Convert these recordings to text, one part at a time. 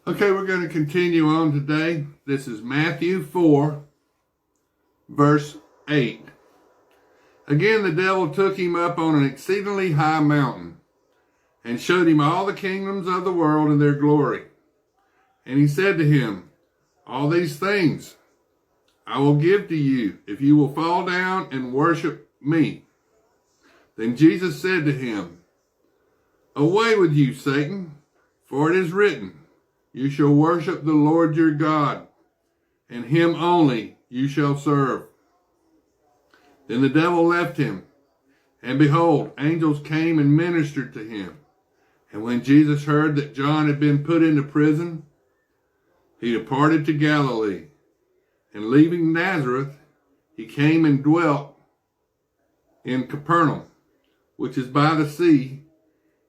Okay, we're going to continue on today. This is Matthew 4, verse 8. Again, the devil took him up on an exceedingly high mountain and showed him all the kingdoms of the world and their glory. And he said to him, all these things I will give to you if you will fall down and worship me. Then Jesus said to him, away with you, Satan, for it is written, you shall worship the Lord your God, and him only you shall serve. Then the devil left him, and behold, angels came and ministered to him. And when Jesus heard that John had been put into prison, he departed to Galilee, and leaving Nazareth, he came and dwelt in Capernaum, which is by the sea,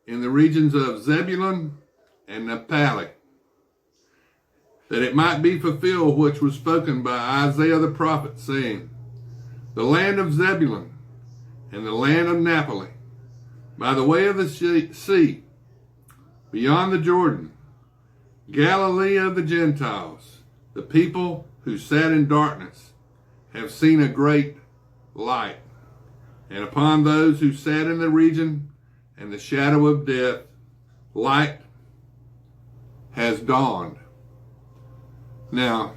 in the regions of Zebulun and Naphtali, that it might be fulfilled which was spoken by Isaiah the prophet, saying, the land of Zebulun and the land of Naphtali, by the way of the sea, beyond the Jordan, Galilee of the Gentiles, the people who sat in darkness have seen a great light. And upon those who sat in the region and the shadow of death, light has dawned. Now,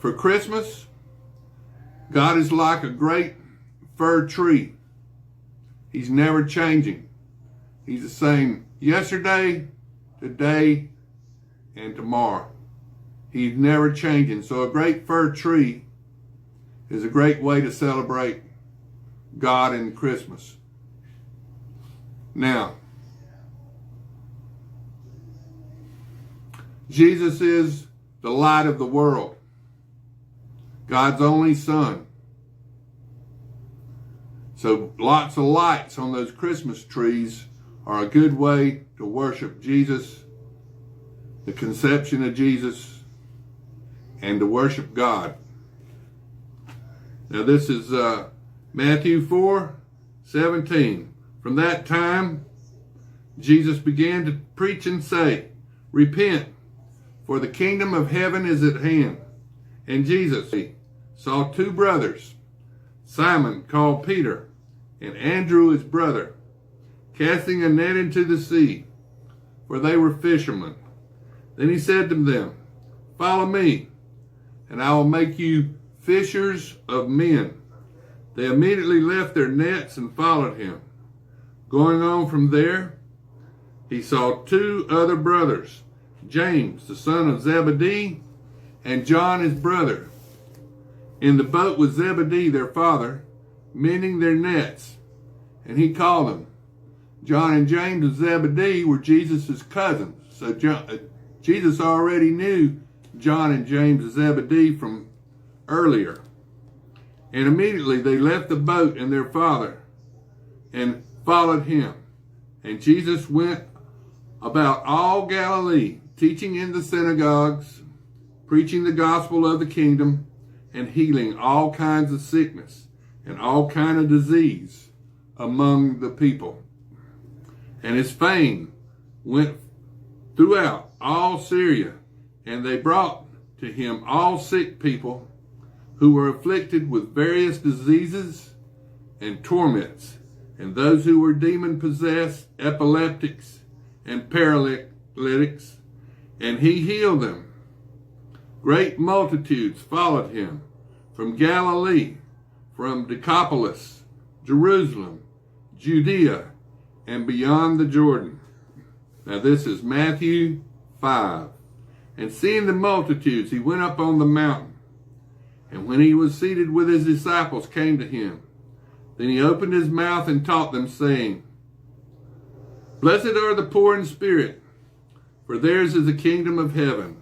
for Christmas, God is like a great fir tree. He's never changing. He's the same yesterday, today, and tomorrow. He's never changing. So a great fir tree is a great way to celebrate God in Christmas. Now, Jesus is the light of the world, God's only Son. So lots of lights on those Christmas trees are a good way to worship Jesus, the conception of Jesus, and to worship God. Now this is Matthew 4:17. From that time, Jesus began to preach and say, repent, for the kingdom of heaven is at hand. And Jesus saw two brothers, Simon called Peter, and Andrew his brother, casting a net into the sea, for they were fishermen. Then he said to them, follow me, and I will make you fishers of men. They immediately left their nets and followed him. Going on from there, he saw two other brothers, James, the son of Zebedee, and John, his brother, in the boat with Zebedee, their father, mending their nets. And he called them. John and James of Zebedee were Jesus' cousins. So Jesus already knew John and James of Zebedee from earlier. And immediately they left the boat and their father and followed him. And Jesus went about all Galilee, teaching in the synagogues, preaching the gospel of the kingdom, and healing all kinds of sickness and all kind of disease among the people. And his fame went throughout all Syria, and they brought to him all sick people who were afflicted with various diseases and torments, and those who were demon-possessed, epileptics, and paralytics, and he healed them. Great multitudes followed him from Galilee, from Decapolis, Jerusalem, Judea, and beyond the Jordan. Now this is Matthew 5. And seeing the multitudes, he went up on the mountain. And when he was seated with his disciples, came to him. Then he opened his mouth and taught them, saying, blessed are the poor in spirit, for theirs is the kingdom of heaven.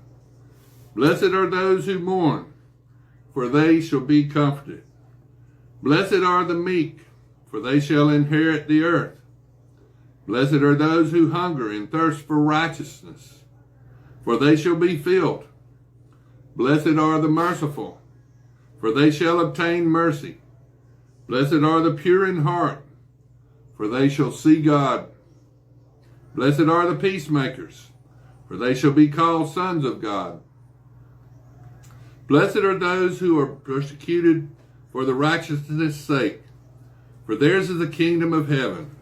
Blessed are those who mourn, for they shall be comforted. Blessed are the meek, for they shall inherit the earth. Blessed are those who hunger and thirst for righteousness, for they shall be filled. Blessed are the merciful, for they shall obtain mercy. Blessed are the pure in heart, for they shall see God. Blessed are the peacemakers, for they shall be called sons of God. Blessed are those who are persecuted for the righteousness' sake, for theirs is the kingdom of heaven.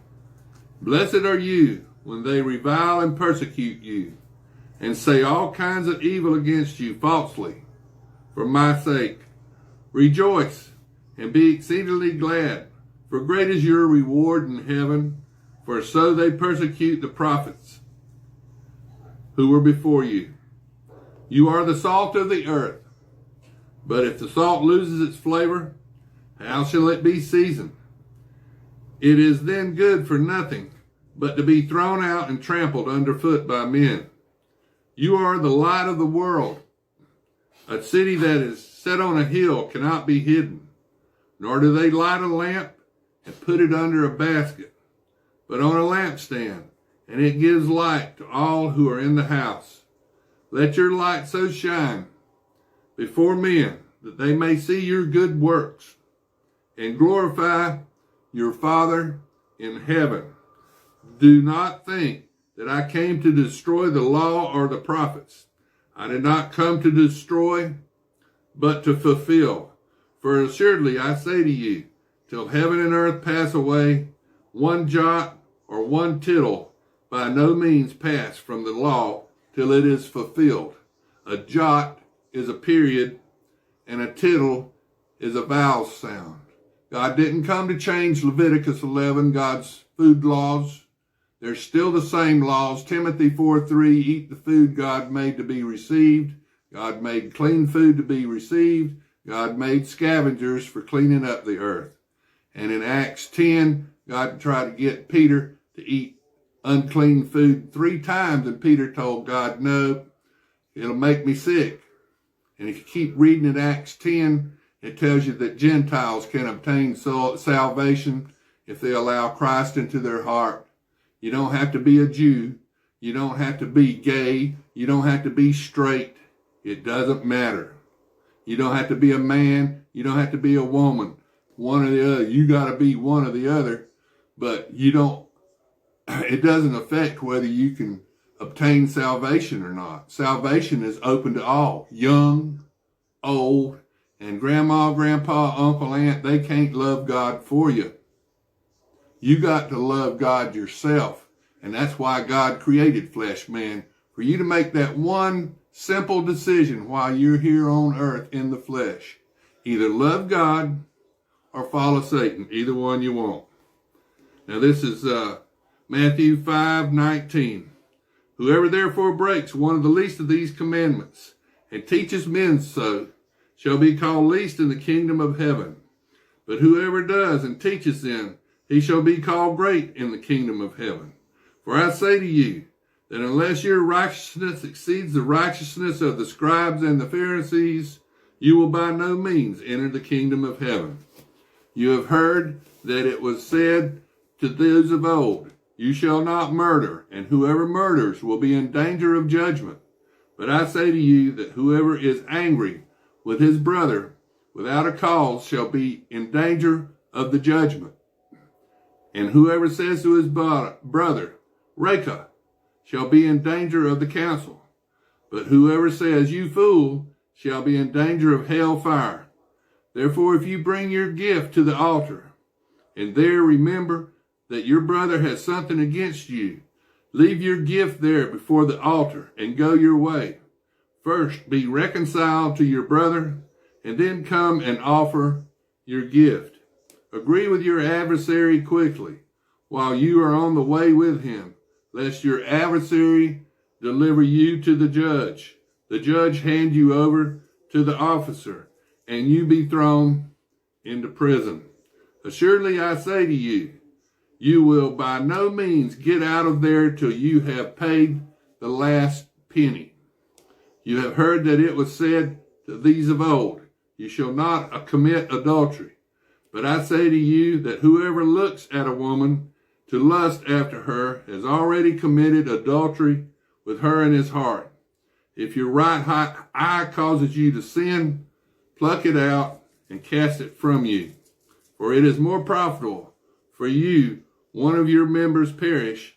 Blessed are you when they revile and persecute you, and say all kinds of evil against you falsely, for my sake. Rejoice and be exceedingly glad, for great is your reward in heaven, for so they persecute the prophets who were before you. You are the salt of the earth. But if the salt loses its flavor, how shall it be seasoned? It is then good for nothing, but to be thrown out and trampled underfoot by men. You are the light of the world. A city that is set on a hill cannot be hidden, nor do they light a lamp and put it under a basket, but on a lampstand, and it gives light to all who are in the house. Let your light so shine before men that they may see your good works and glorify your Father in heaven. Do not think that I came to destroy the law or the prophets. I did not come to destroy, but to fulfill. For assuredly I say to you, till heaven and earth pass away, one jot or one tittle by no means pass from the law till it is fulfilled. A jot is a period, and a tittle is a vowel sound. God didn't come to change Leviticus 11, God's food laws. They're still the same laws. Timothy 4:3, eat the food God made to be received. God made clean food to be received. God made scavengers for cleaning up the earth. And in Acts 10, God tried to get Peter to eat unclean food 3 times, and Peter told God, no, it'll make me sick. And if you keep reading in Acts 10, it tells you that Gentiles can obtain salvation if they allow Christ into their heart. You don't have to be a Jew. You don't have to be gay. You don't have to be straight. It doesn't matter. You don't have to be a man. You don't have to be a woman. One or the other. You got to be one or the other. But you don't, it doesn't affect whether you can obtain salvation or not. Salvation is open to all, young, old, and grandma, grandpa, uncle, aunt. They can't love God for you. You got to love God yourself. And that's why God created flesh man, for you to make that one simple decision while you're here on earth in the flesh. Either love God or follow Satan, either one you want. Now this is Matthew 5:19. Whoever therefore breaks one of the least of these commandments and teaches men so shall be called least in the kingdom of heaven. But whoever does and teaches them, he shall be called great in the kingdom of heaven. For I say to you that unless your righteousness exceeds the righteousness of the scribes and the Pharisees, you will by no means enter the kingdom of heaven. You have heard that it was said to those of old, you shall not murder, and whoever murders will be in danger of judgment. But I say to you that whoever is angry with his brother without a cause shall be in danger of the judgment. And whoever says to his brother, Reka, shall be in danger of the council. But whoever says, you fool, shall be in danger of hell fire. Therefore, if you bring your gift to the altar, and there remember that your brother has something against you, leave your gift there before the altar and go your way. First, be reconciled to your brother, and then come and offer your gift. Agree with your adversary quickly, while you are on the way with him, lest your adversary deliver you to the judge hand you over to the officer, and you be thrown into prison. Assuredly I say to you, you will by no means get out of there till you have paid the last penny. You have heard that it was said to these of old, you shall not commit adultery. But I say to you that whoever looks at a woman to lust after her has already committed adultery with her in his heart. If your right eye causes you to sin, pluck it out and cast it from you. For it is more profitable for you one of your members perish